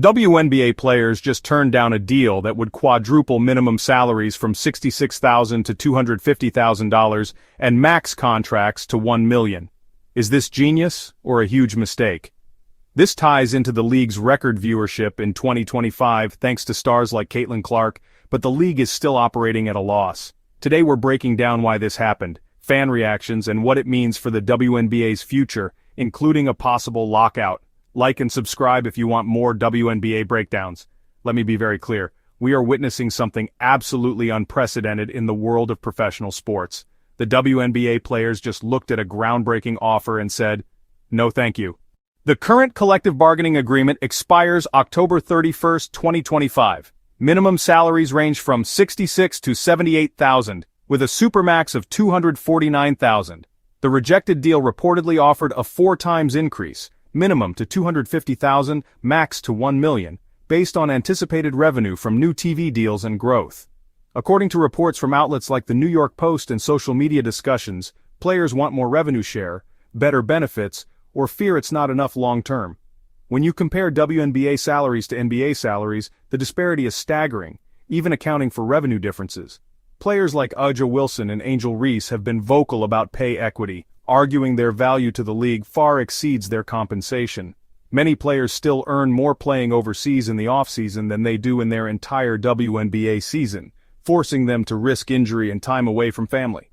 WNBA players just turned down a deal that would quadruple minimum salaries from $66,000 to $250,000 and max contracts to $1 million. Is this genius or a huge mistake? This ties into the league's record viewership in 2025 thanks to stars like Caitlin Clark, but the league is still operating at a loss. Today we're breaking down why this happened, fan reactions, and what it means for the WNBA's future, including a possible lockout. Like and subscribe if you want more WNBA breakdowns. Let me be very clear, we are witnessing something absolutely unprecedented in the world of professional sports. The WNBA players just looked at a groundbreaking offer and said, no thank you. The current collective bargaining agreement expires October 31st, 2025. Minimum salaries range from $66,000 to $78,000, with a supermax of $249,000. The rejected deal reportedly offered a 4 times increase, minimum to $250,000, max to $1 million, based on anticipated revenue from new TV deals and growth. According to reports from outlets like the New York Post and social media discussions, players want more revenue share, better benefits, or fear it's not enough long-term. When you compare WNBA salaries to NBA salaries, the disparity is staggering, even accounting for revenue differences. Players like A'ja Wilson and Angel Reese have been vocal about pay equity, arguing their value to the league far exceeds their compensation. Many players still earn more playing overseas in the offseason than they do in their entire WNBA season, forcing them to risk injury and time away from family.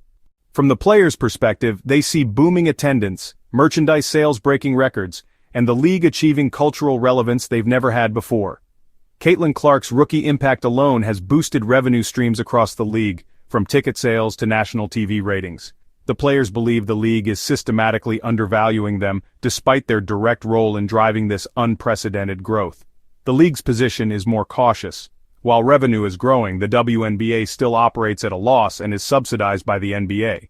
From the players' perspective, they see booming attendance, merchandise sales breaking records, and the league achieving cultural relevance they've never had before. Caitlin Clark's rookie impact alone has boosted revenue streams across the league, from ticket sales to national TV ratings. The players believe the league is systematically undervaluing them, despite their direct role in driving this unprecedented growth. The league's position is more cautious. While revenue is growing, the WNBA still operates at a loss and is subsidized by the NBA.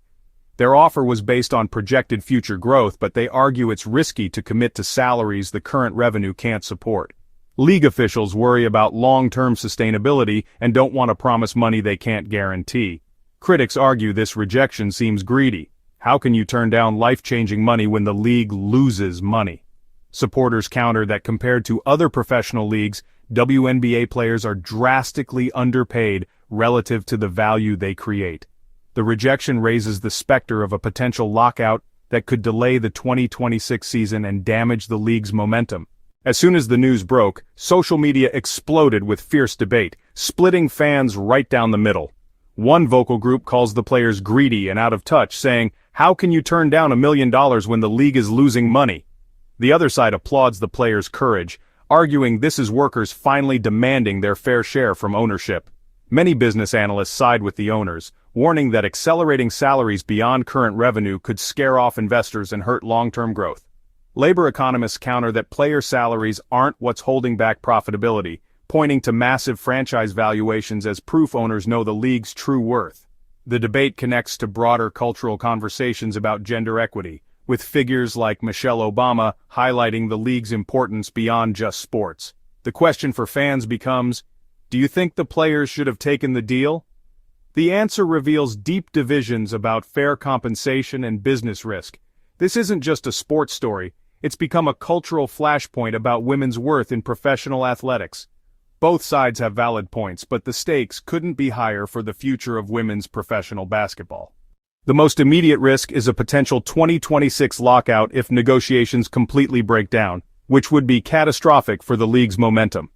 Their offer was based on projected future growth, but they argue it's risky to commit to salaries the current revenue can't support. League officials worry about long-term sustainability and don't want to promise money they can't guarantee. Critics argue this rejection seems greedy. How can you turn down life-changing money when the league loses money? Supporters counter that compared to other professional leagues, WNBA players are drastically underpaid relative to the value they create. The rejection raises the specter of a potential lockout that could delay the 2026 season and damage the league's momentum. As soon as the news broke, social media exploded with fierce debate, splitting fans right down the middle. One vocal group calls the players greedy and out of touch, saying, "How can you turn down $1 million when the league is losing money?" The other side applauds the players' courage, arguing this is workers finally demanding their fair share from ownership. Many business analysts side with the owners, warning that accelerating salaries beyond current revenue could scare off investors and hurt long-term growth. Labor economists counter that player salaries aren't what's holding back profitability, pointing to massive franchise valuations as proof owners know the league's true worth. The debate connects to broader cultural conversations about gender equity, with figures like Michelle Obama highlighting the league's importance beyond just sports. The question for fans becomes, do you think the players should have taken the deal? The answer reveals deep divisions about fair compensation and business risk. This isn't just a sports story, it's become a cultural flashpoint about women's worth in professional athletics. Both sides have valid points, but the stakes couldn't be higher for the future of women's professional basketball. The most immediate risk is a potential 2026 lockout if negotiations completely break down, which would be catastrophic for the league's momentum.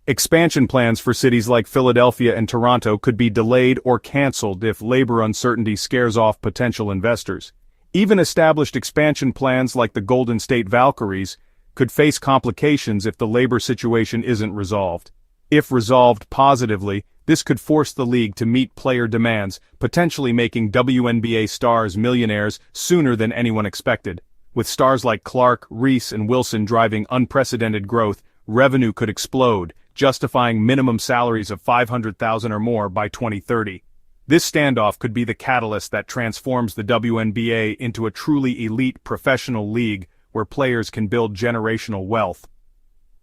Expansion plans for cities like Philadelphia and Toronto could be delayed or canceled if labor uncertainty scares off potential investors. Even established expansion plans like the Golden State Valkyries could face complications if the labor situation isn't resolved. If resolved positively, this could force the league to meet player demands, potentially making WNBA stars millionaires sooner than anyone expected. With stars like Clark, Reese, and Wilson driving unprecedented growth, revenue could explode, justifying minimum salaries of $500,000 or more by 2030. This standoff could be the catalyst that transforms the WNBA into a truly elite professional league where players can build generational wealth.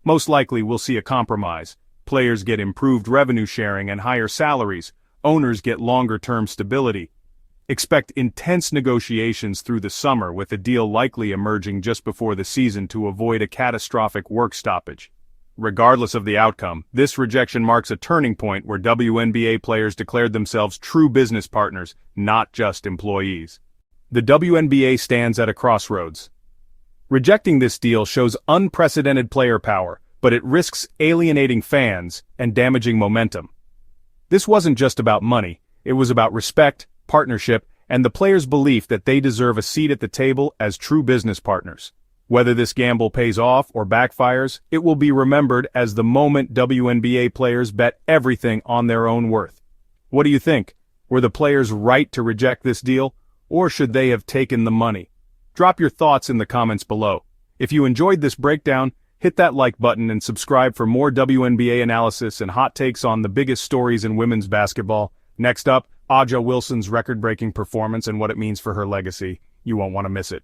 Most likely we'll see a compromise. Players get improved revenue sharing and higher salaries, owners get longer-term stability. Expect intense negotiations through the summer, with a deal likely emerging just before the season to avoid a catastrophic work stoppage. Regardless of the outcome, this rejection marks a turning point where WNBA players declared themselves true business partners, not just employees. The WNBA stands at a crossroads. Rejecting this deal shows unprecedented player power, but it risks alienating fans and damaging momentum. This wasn't just about money, it was about respect, partnership, and the players' belief that they deserve a seat at the table as true business partners. Whether this gamble pays off or backfires, it will be remembered as the moment WNBA players bet everything on their own worth. What do you think? Were the players right to reject this deal, or should they have taken the money? Drop your thoughts in the comments below. If you enjoyed this breakdown, hit that like button and subscribe for more WNBA analysis and hot takes on the biggest stories in women's basketball. Next up, A'ja Wilson's record-breaking performance and what it means for her legacy. You won't want to miss it.